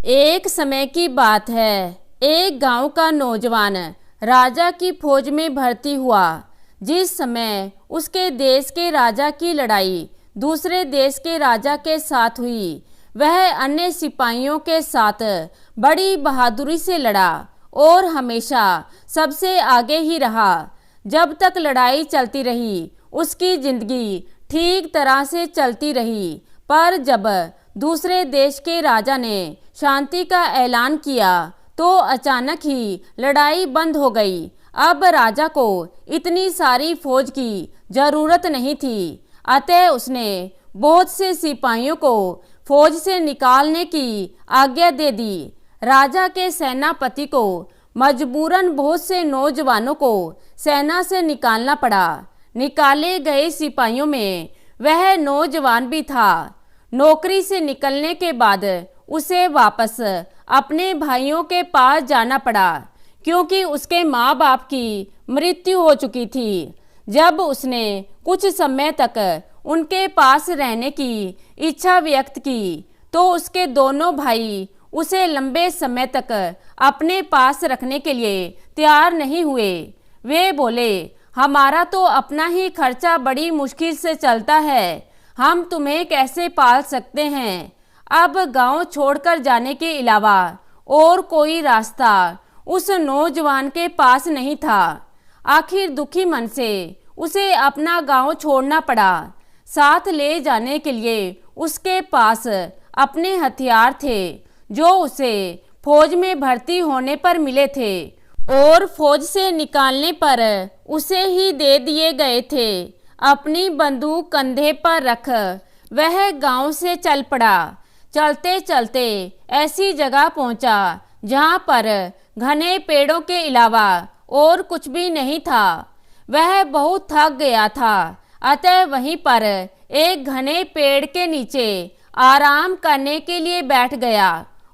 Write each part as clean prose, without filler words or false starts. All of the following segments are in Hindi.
एक समय की बात है। एक गांव का नौजवान राजा की फौज में भर्ती हुआ। जिस समय उसके देश के राजा की लड़ाई दूसरे देश के राजा के साथ हुई, वह अन्य सिपाहियों के साथ बड़ी बहादुरी से लड़ा और हमेशा सबसे आगे ही रहा। जब तक लड़ाई चलती रही, उसकी जिंदगी ठीक तरह से चलती रही। पर जब दूसरे देश के राजा ने शांति का ऐलान किया तो अचानक ही लड़ाई बंद हो गई। अब राजा को इतनी सारी फौज की जरूरत नहीं थी, अतः उसने बहुत से सिपाहियों को फौज से निकालने की आज्ञा दे दी। राजा के सेनापति को मजबूरन बहुत से नौजवानों को सेना से निकालना पड़ा। निकाले गए सिपाहियों में वह नौजवान भी था। नौकरी से निकलने के बाद उसे वापस अपने भाइयों के पास जाना पड़ा, क्योंकि उसके माँ बाप की मृत्यु हो चुकी थी। जब उसने कुछ समय तक उनके पास रहने की इच्छा व्यक्त की तो उसके दोनों भाई उसे लंबे समय तक अपने पास रखने के लिए तैयार नहीं हुए। वे बोले, हमारा तो अपना ही खर्चा बड़ी मुश्किल से चलता है, हम तुम्हें कैसे पाल सकते हैं। अब गांव छोड़कर जाने के अलावा और कोई रास्ता उस नौजवान के पास नहीं था। आखिर दुखी मन से उसे अपना गांव छोड़ना पड़ा। साथ ले जाने के लिए उसके पास अपने हथियार थे, जो उसे फौज में भर्ती होने पर मिले थे और फौज से निकालने पर उसे ही दे दिए गए थे। अपनी बंदूक कंधे पर रख वह गांव से चल पड़ा। चलते चलते ऐसी जगह पहुंचा जहां पर घने पेड़ों के अलावा और कुछ भी नहीं था। वह बहुत थक गया था, अतः वहीं पर एक घने पेड़ के नीचे आराम करने के लिए बैठ गया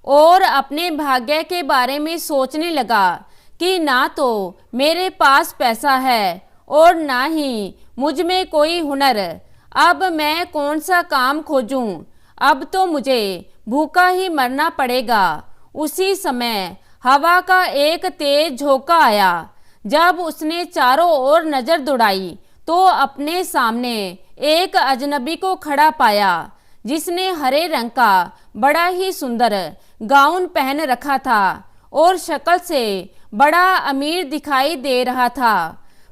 और अपने भाग्य के बारे में सोचने लगा कि ना तो मेरे पास पैसा है और ना ही मुझ में कोई हुनर। अब मैं कौन सा काम खोजूं? अब तो मुझे भूखा ही मरना पड़ेगा। उसी समय हवा का एक तेज झोंका आया। जब उसने चारों ओर नजर दौड़ाई तो अपने सामने एक अजनबी को खड़ा पाया, जिसने हरे रंग का बड़ा ही सुंदर गाउन पहन रखा था और शक्ल से बड़ा अमीर दिखाई दे रहा था।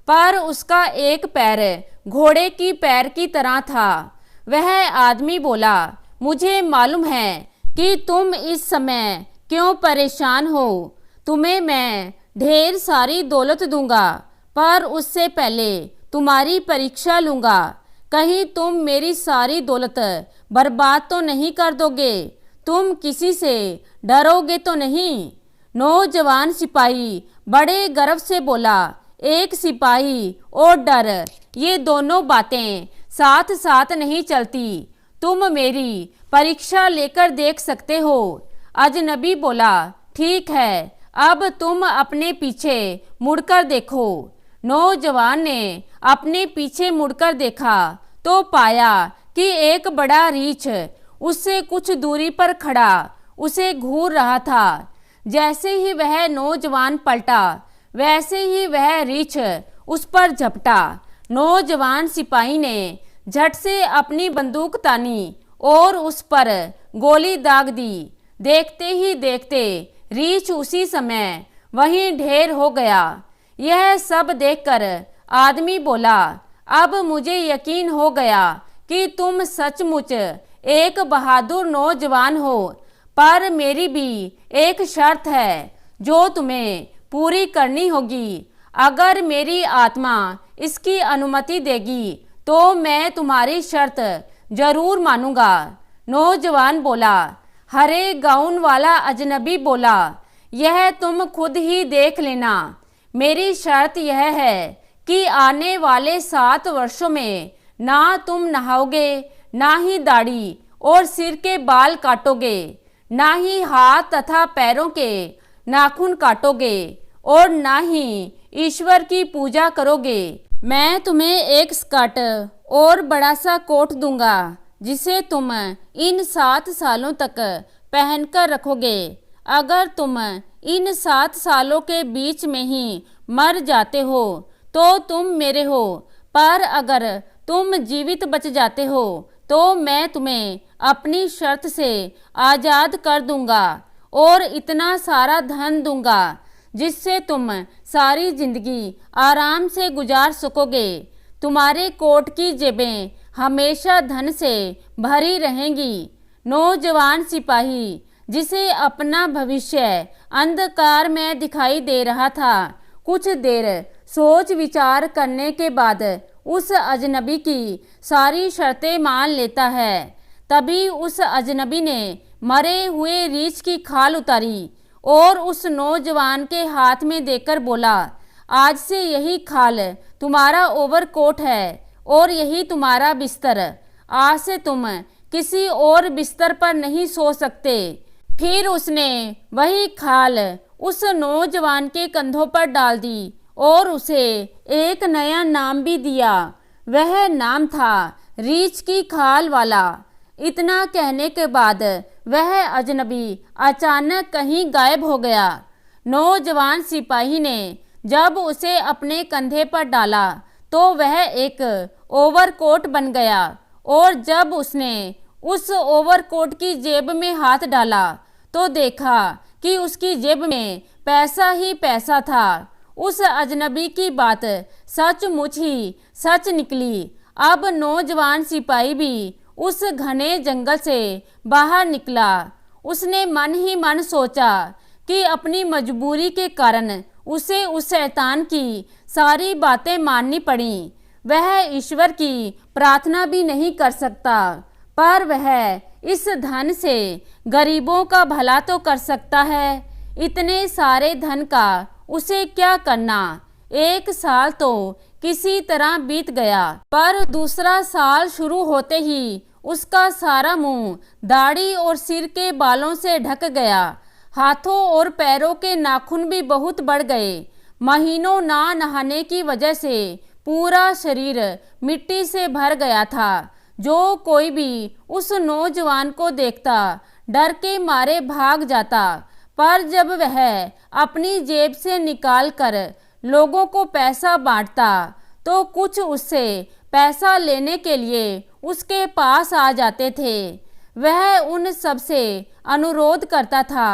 पर उसका एक पैर घोड़े की पैर की तरह था। वह आदमी बोला, मुझे मालूम है कि तुम इस समय क्यों परेशान हो। तुम्हें मैं ढेर सारी दौलत दूंगा, पर उससे पहले तुम्हारी परीक्षा लूंगा। कहीं तुम मेरी सारी दौलत बर्बाद तो नहीं कर दोगे? तुम किसी से डरोगे तो नहीं? नौजवान सिपाही बड़े गर्व से बोला, एक सिपाही और डर, ये दोनों बातें साथ साथ नहीं चलती। तुम मेरी परीक्षा लेकर देख सकते हो। अजनबी बोला, ठीक है, अब तुम अपने पीछे मुड़कर देखो। नौजवान ने अपने पीछे मुड़कर देखा तो पाया कि एक बड़ा रीछ उससे कुछ दूरी पर खड़ा उसे घूर रहा था। जैसे ही वह नौजवान पलटा, वैसे ही वह रीछ उस पर झपटा। नौजवान सिपाही ने झट से अपनी बंदूक तानी और उस पर गोली दाग दी। देखते ही देखते रीछ उसी समय वहीं ढेर हो गया। यह सब देखकर आदमी बोला, अब मुझे यकीन हो गया कि तुम सचमुच एक बहादुर नौजवान हो, पर मेरी भी एक शर्त है जो तुम्हें पूरी करनी होगी। अगर मेरी आत्मा इसकी अनुमति देगी तो मैं तुम्हारी शर्त जरूर मानूंगा। नौजवान बोला। हरे गाउन वाला अजनबी बोला, यह तुम खुद ही देख लेना। मेरी शर्त यह है कि आने वाले 7 वर्षों में ना तुम नहाओगे, ना ही दाढ़ी और सिर के बाल काटोगे, ना ही हाथ तथा पैरों के नाखून काटोगे और ना ही ईश्वर की पूजा करोगे। मैं तुम्हें एक स्कर्ट और बड़ा सा कोट दूंगा, जिसे तुम इन 7 सालों तक पहनकर रखोगे। अगर तुम इन 7 सालों के बीच में ही मर जाते हो तो तुम मेरे हो, पर अगर तुम जीवित बच जाते हो तो मैं तुम्हें अपनी शर्त से आज़ाद कर दूंगा और इतना सारा धन दूंगा जिससे तुम सारी जिंदगी आराम से गुजार सकोगे। तुम्हारे कोट की जेबें हमेशा धन से भरी रहेंगी। नौजवान सिपाही, जिसे अपना भविष्य अंधकार में दिखाई दे रहा था, कुछ देर सोच विचार करने के बाद उस अजनबी की सारी शर्तें मान लेता है। तभी उस अजनबी ने मरे हुए रीछ की खाल उतारी और उस नौजवान के हाथ में देकर बोला, आज से यही खाल तुम्हारा ओवरकोट है और यही तुम्हारा बिस्तर। आज से तुम किसी और बिस्तर पर नहीं सो सकते। फिर उसने वही खाल उस नौजवान के कंधों पर डाल दी और उसे एक नया नाम भी दिया। वह नाम था रीछ की खाल वाला। इतना कहने के बाद वह अजनबी अचानक कहीं गायब हो गया। नौजवान सिपाही ने जब उसे अपने कंधे पर डाला तो वह एक ओवरकोट बन गया और जब उसने उस ओवरकोट की जेब में हाथ डाला तो देखा कि उसकी जेब में पैसा ही पैसा था। उस अजनबी की बात सचमुच ही सच निकली। अब नौजवान सिपाही भी उस घने जंगल से बाहर निकला। उसने मन ही मन सोचा कि अपनी मजबूरी के कारण उसे उस शैतान की सारी बातें माननी पड़ी। वह ईश्वर की प्रार्थना भी नहीं कर सकता, पर वह इस धन से गरीबों का भला तो कर सकता है। इतने सारे धन का उसे क्या करना। 1 साल तो किसी तरह बीत गया, पर दूसरा साल शुरू होते ही उसका सारा मुंह दाढ़ी और सिर के बालों से ढक गया। हाथों और पैरों के नाखून भी बहुत बढ़ गए। महीनों ना नहाने की वजह से पूरा शरीर मिट्टी से भर गया था। जो कोई भी उस नौजवान को देखता डर के मारे भाग जाता, पर जब वह अपनी जेब से निकाल कर लोगों को पैसा बांटता तो कुछ उससे पैसा लेने के लिए उसके पास आ जाते थे। वह उन सब से अनुरोध करता था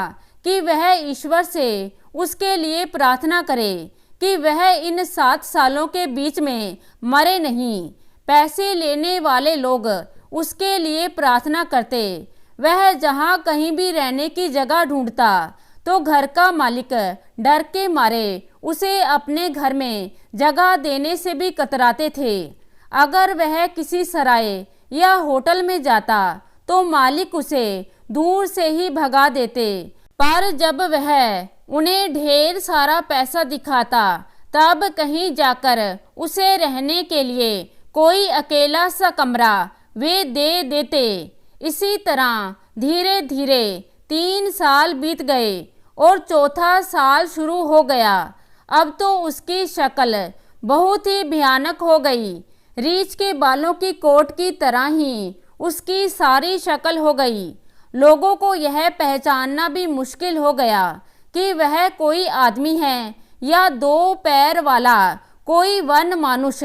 कि वह ईश्वर से उसके लिए प्रार्थना करे कि वह इन 7 सालों के बीच में मरे नहीं। पैसे लेने वाले लोग उसके लिए प्रार्थना करते। वह जहाँ कहीं भी रहने की जगह ढूंढता तो घर का मालिक डर के मारे उसे अपने घर में जगह देने से भी कतराते थे। अगर वह किसी सराय या होटल में जाता तो मालिक उसे दूर से ही भगा देते, पर जब वह उन्हें ढेर सारा पैसा दिखाता तब कहीं जाकर उसे रहने के लिए कोई अकेला सा कमरा वे दे देते। इसी तरह धीरे धीरे 3 साल बीत गए और चौथा साल शुरू हो गया। अब तो उसकी शक्ल बहुत ही भयानक हो गई। रीछ के बालों की कोट की तरह ही उसकी सारी शक्ल हो गई। लोगों को यह पहचानना भी मुश्किल हो गया कि वह कोई आदमी है या 2 पैर वाला कोई वन मानुष।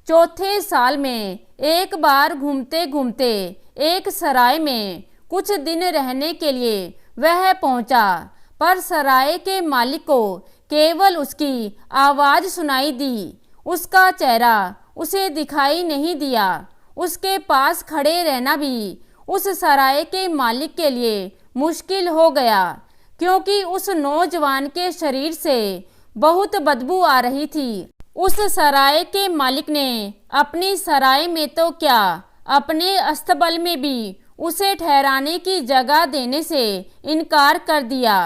चौथे साल में एक बार घूमते घूमते एक सराय में कुछ दिन रहने के लिए वह पहुंचा, पर सराय के मालिक को केवल उसकी आवाज़ सुनाई दी। उसका चेहरा उसे दिखाई नहीं दिया। उसके पास खड़े रहना भी उस सराय के मालिक के लिए मुश्किल हो गया, क्योंकि उस नौजवान के शरीर से बहुत बदबू आ रही थी। उस सराय के मालिक ने अपनी सराय में तो क्या, अपने अस्तबल में भी उसे ठहराने की जगह देने से इनकार कर दिया,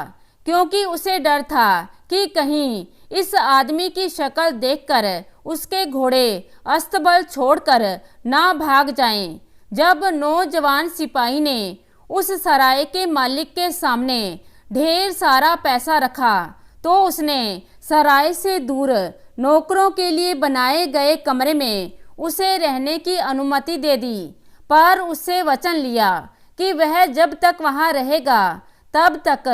क्योंकि उसे डर था कि कहीं इस आदमी की शक्ल देखकर उसके घोड़े अस्तबल छोड़कर ना भाग जाएं। जब नौजवान सिपाही ने उस सराय के मालिक के सामने ढेर सारा पैसा रखा तो उसने सराय से दूर नौकरों के लिए बनाए गए कमरे में उसे रहने की अनुमति दे दी, पर उससे वचन लिया कि वह जब तक वहाँ रहेगा तब तक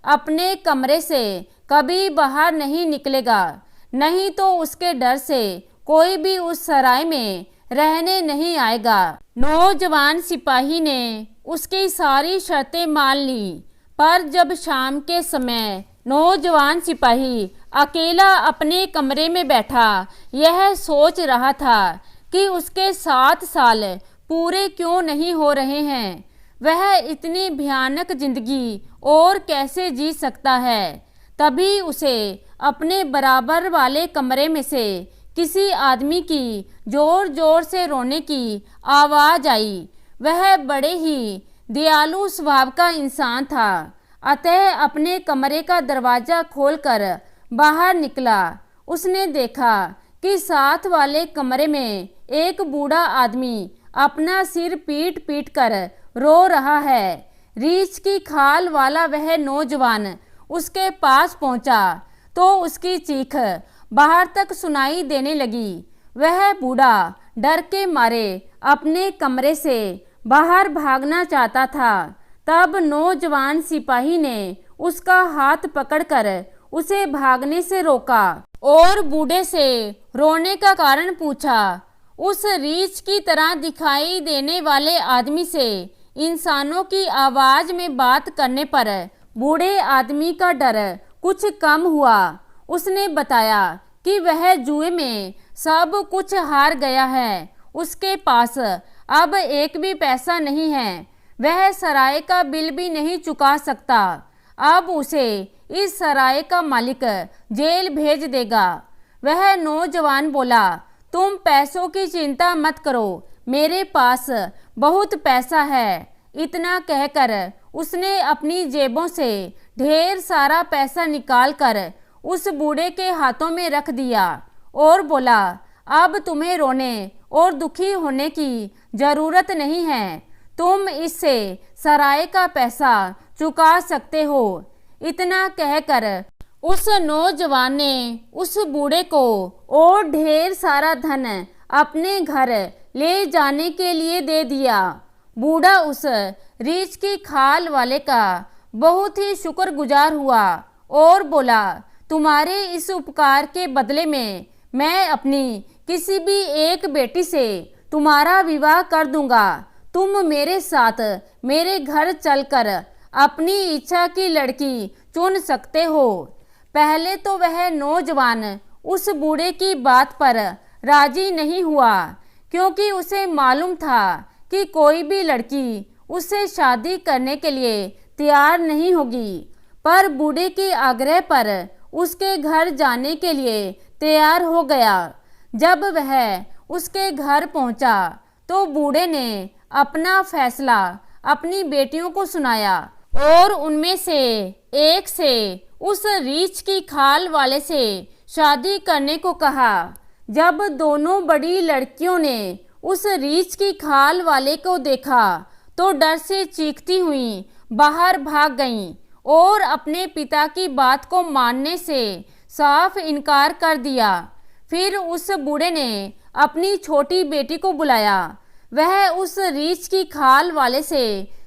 अपने कमरे से कभी बाहर नहीं निकलेगा, नहीं तो उसके डर से कोई भी उस सराय में रहने नहीं आएगा। नौजवान सिपाही ने उसकी सारी शर्तें मान ली, पर जब शाम के समय नौजवान सिपाही अकेला अपने कमरे में बैठा यह सोच रहा था कि उसके 7 साल पूरे क्यों नहीं हो रहे हैं, वह इतनी भयानक जिंदगी और कैसे जी सकता है। तभी उसे अपने बराबर वाले कमरे में से किसी आदमी की जोर जोर से रोने की आवाज़ आई। वह बड़े ही दयालु स्वभाव का इंसान था, अतः अपने कमरे का दरवाज़ा खोलकर बाहर निकला। उसने देखा कि साथ वाले कमरे में एक बूढ़ा आदमी अपना सिर पीट पीट कर रो रहा है। रीछ की खाल वाला वह नौजवान उसके पास पहुंचा तो उसकी चीख बाहर तक सुनाई देने लगी। वह बूढ़ा डर के मारे अपने कमरे से बाहर भागना चाहता था। तब नौजवान सिपाही ने उसका हाथ पकड़कर उसे भागने से रोका और बूढ़े से रोने का कारण पूछा। उस रीछ की तरह दिखाई देने वाले आदमी से इंसानों की आवाज में बात करने पर बूढ़े आदमी का डर कुछ कम हुआ। उसने बताया कि वह जुए में सब कुछ हार गया है, उसके पास अब एक भी पैसा नहीं है, वह सराय का बिल भी नहीं चुका सकता। अब उसे इस सराय का मालिक जेल भेज देगा। वह नौजवान बोला, तुम पैसों की चिंता मत करो, मेरे पास बहुत पैसा है। इतना कहकर उसने अपनी जेबों से ढेर सारा पैसा निकालकर उस बूढ़े के हाथों में रख दिया और बोला, अब तुम्हें रोने और दुखी होने की ज़रूरत नहीं है, तुम इससे सराय का पैसा चुका सकते हो। इतना कहकर उस नौजवान ने उस बूढ़े को और ढेर सारा धन अपने घर ले जाने के लिए दे दिया। बूढ़ा उस रीछ की खाल वाले का बहुत ही शुक्रगुजार हुआ और बोला, तुम्हारे इस उपकार के बदले में मैं अपनी किसी भी एक बेटी से तुम्हारा विवाह कर दूंगा। तुम मेरे साथ मेरे घर चलकर अपनी इच्छा की लड़की चुन सकते हो। पहले तो वह नौजवान उस बूढ़े की बात पर राजी नहीं हुआ, क्योंकि उसे मालूम था कि कोई भी लड़की उससे शादी करने के लिए तैयार नहीं होगी। पर बूढ़े के आग्रह पर उसके घर जाने के लिए तैयार हो गया। जब वह उसके घर पहुंचा तो बूढ़े ने अपना फैसला अपनी बेटियों को सुनाया और उनमें से एक से उस रीछ की खाल वाले से शादी करने को कहा। जब दोनों बड़ी लड़कियों ने उस रीछ की खाल वाले को देखा तो डर से चीखती हुई बाहर भाग गईं और अपने पिता की बात को मानने से साफ इनकार कर दिया। फिर उस बूढ़े ने अपनी छोटी बेटी को बुलाया। वह उस रीछ की खाल वाले से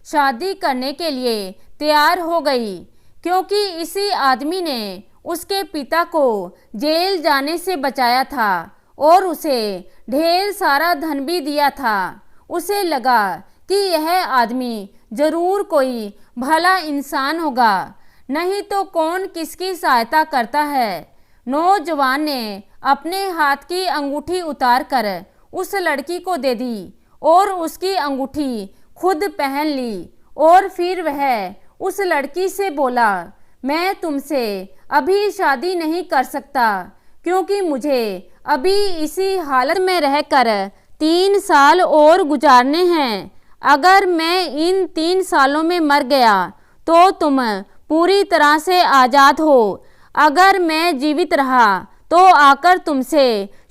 शादी करने के लिए तैयार हो गई, क्योंकि इसी आदमी ने उसके पिता को जेल जाने से बचाया था और उसे ढेर सारा धन भी दिया था। उसे लगा कि यह आदमी जरूर कोई भला इंसान होगा, नहीं तो कौन किसकी सहायता करता है। नौजवान ने अपने हाथ की अंगूठी उतार कर उस लड़की को दे दी और उसकी अंगूठी खुद पहन ली और फिर वह उस लड़की से बोला, मैं तुमसे अभी शादी नहीं कर सकता, क्योंकि मुझे अभी इसी हालत में रहकर 3 साल और गुजारने हैं। अगर मैं इन 3 सालों में मर गया तो तुम पूरी तरह से आज़ाद हो। अगर मैं जीवित रहा तो आकर तुमसे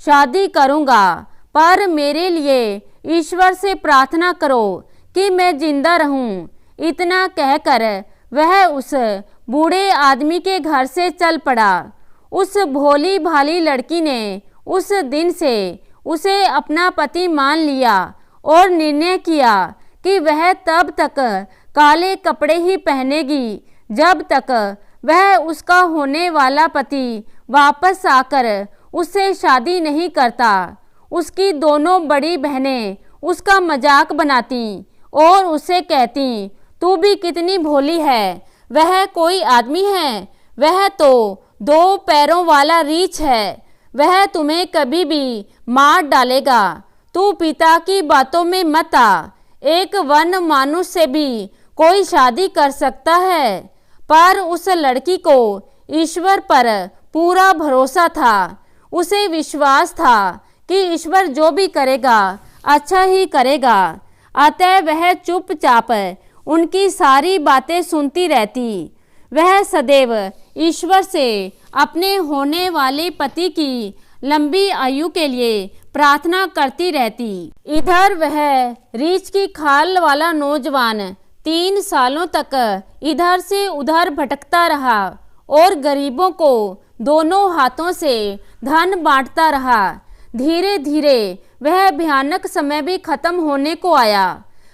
शादी करूँगा, पर मेरे लिए ईश्वर से प्रार्थना करो कि मैं जिंदा रहूं। इतना कहकर वह उस बूढ़े आदमी के घर से चल पड़ा। उस भोली भाली लड़की ने उस दिन से उसे अपना पति मान लिया और निर्णय किया कि वह तब तक काले कपड़े ही पहनेगी जब तक वह उसका होने वाला पति वापस आकर उससे शादी नहीं करता। उसकी दोनों बड़ी बहनें उसका मजाक बनाती और उसे कहती, तू भी कितनी भोली है, वह कोई आदमी है, वह तो 2 पैरों वाला रीछ है, वह तुम्हें कभी भी मार डालेगा। तू पिता की बातों में मत आ, एक वन मानुष से भी कोई शादी कर सकता है। पर उस लड़की को ईश्वर पर पूरा भरोसा था। उसे विश्वास था कि ईश्वर जो भी करेगा अच्छा ही करेगा। अतः वह चुपचाप उनकी सारी बातें सुनती रहती। वह सदैव ईश्वर से अपने होने वाले पति की लंबी आयु के लिए प्रार्थना करती रहती। इधर वह रीछ की खाल वाला नौजवान 3 सालों तक इधर से उधर भटकता रहा और गरीबों को दोनों हाथों से धन बांटता रहा। धीरे धीरे वह भयानक समय भी खत्म होने को आया।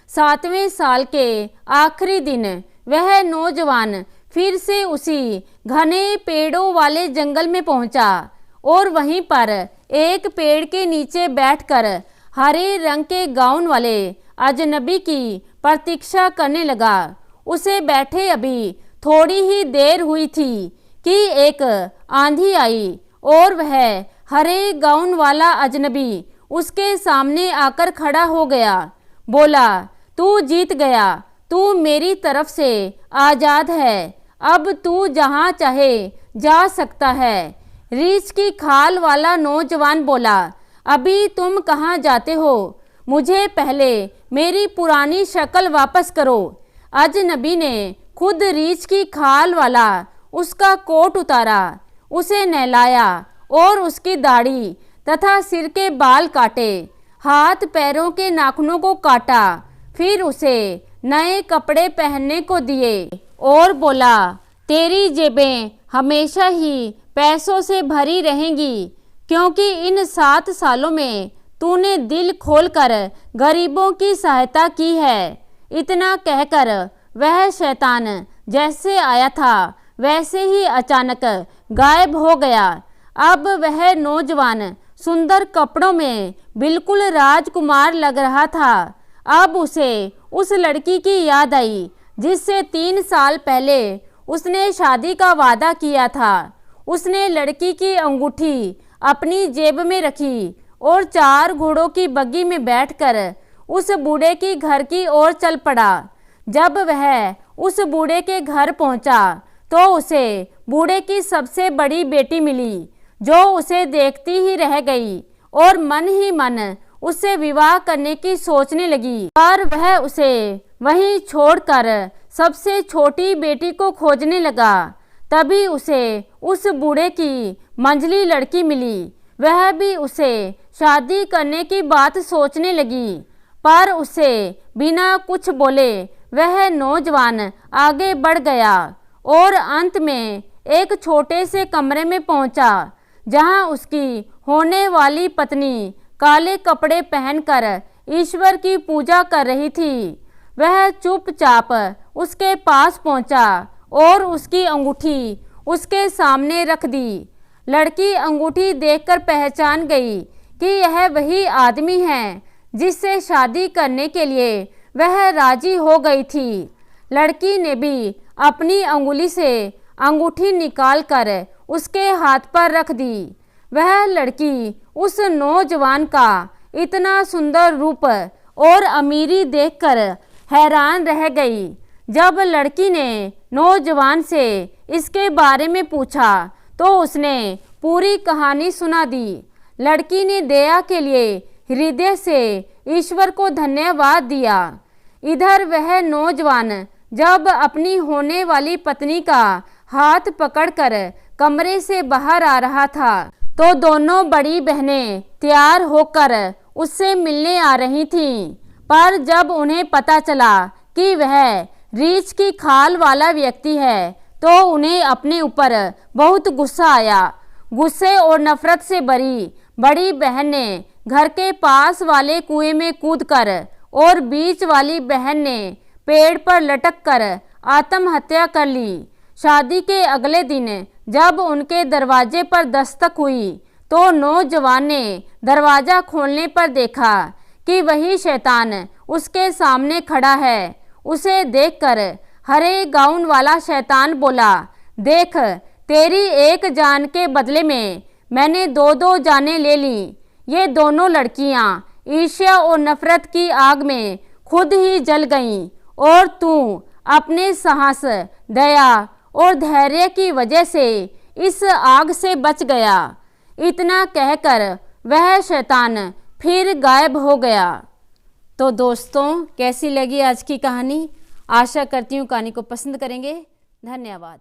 7वें साल के आखिरी दिन वह नौजवान फिर से उसी घने पेड़ों वाले जंगल में पहुंचा और वहीं पर एक पेड़ के नीचे बैठकर हरे रंग के गाउन वाले अजनबी की प्रतीक्षा करने लगा। उसे बैठे अभी थोड़ी ही देर हुई थी कि एक आंधी आई और वह हरे गाउन वाला अजनबी उसके सामने आकर खड़ा हो गया। बोला, तू जीत गया, तू मेरी तरफ से आज़ाद है, अब तू जहाँ चाहे जा सकता है। रीछ की खाल वाला नौजवान बोला, अभी तुम कहाँ जाते हो, मुझे पहले मेरी पुरानी शक्ल वापस करो। अजनबी ने खुद रीछ की खाल वाला उसका कोट उतारा, उसे नहलाया और उसकी दाढ़ी तथा सिर के बाल काटे, हाथ पैरों के नाखूनों को काटा, फिर उसे नए कपड़े पहनने को दिए और बोला, तेरी जेबें हमेशा ही पैसों से भरी रहेंगी, क्योंकि इन 7 सालों में तूने दिल खोलकर गरीबों की सहायता की है। इतना कहकर वह शैतान जैसे आया था वैसे ही अचानक गायब हो गया। अब वह नौजवान सुंदर कपड़ों में बिल्कुल राजकुमार लग रहा था। अब उसे उस लड़की की याद आई जिससे 3 साल पहले उसने शादी का वादा किया था। उसने लड़की की अंगूठी अपनी जेब में रखी और 4 घोड़ों की बग्गी में बैठकर उस बूढ़े की घर की ओर चल पड़ा। जब वह उस बूढ़े के घर पहुंचा तो उसे बूढ़े की सबसे बड़ी बेटी मिली, जो उसे देखती ही रह गई और मन ही मन उससे विवाह करने की सोचने लगी। पर वह उसे वहीं छोड़कर सबसे छोटी बेटी को खोजने लगा। तभी उसे उस बूढ़े की मंझली लड़की मिली। वह भी उसे शादी करने की बात सोचने लगी, पर उसे बिना कुछ बोले वह नौजवान आगे बढ़ गया और अंत में एक छोटे से कमरे में पहुंचा, जहां उसकी होने वाली पत्नी काले कपड़े पहनकर ईश्वर की पूजा कर रही थी। वह चुपचाप उसके पास पहुंचा और उसकी अंगूठी उसके सामने रख दी। लड़की अंगूठी देखकर पहचान गई कि यह वही आदमी है जिससे शादी करने के लिए वह राजी हो गई थी। लड़की ने भी अपनी अंगुली से अंगूठी निकालकर उसके हाथ पर रख दी। वह लड़की उस नौजवान का इतना सुंदर रूप और अमीरी देखकर हैरान रह गई। जब लड़की ने नौजवान से इसके बारे में पूछा तो उसने पूरी कहानी सुना दी। लड़की ने दया के लिए हृदय से ईश्वर को धन्यवाद दिया। इधर वह नौजवान जब अपनी होने वाली पत्नी का हाथ पकड़कर कमरे से बाहर आ रहा था तो दोनों बड़ी बहनें तैयार होकर उससे मिलने आ रही थीं। पर जब उन्हें पता चला कि वह रीछ की खाल वाला व्यक्ति है तो उन्हें अपने ऊपर बहुत गुस्सा आया। गुस्से और नफरत से भरी बड़ी बहन ने घर के पास वाले कुएं में कूदकर और बीच वाली बहन ने पेड़ पर लटक कर आत्महत्या कर ली। शादी के अगले दिन जब उनके दरवाजे पर दस्तक हुई तो नौजवान ने दरवाज़ा खोलने पर देखा कि वही शैतान उसके सामने खड़ा है। उसे देखकर हरे गाउन वाला शैतान बोला, देख, तेरी एक जान के बदले में मैंने 2 जानें ले ली। ये दोनों लड़कियां ईर्ष्या और नफरत की आग में खुद ही जल गईं और तू अपने साहस, दया और धैर्य की वजह से इस आग से बच गया। इतना कहकर वह शैतान फिर गायब हो गया। तो दोस्तों, कैसी लगी आज की कहानी? आशा करती हूँ कहानी को पसंद करेंगे। धन्यवाद।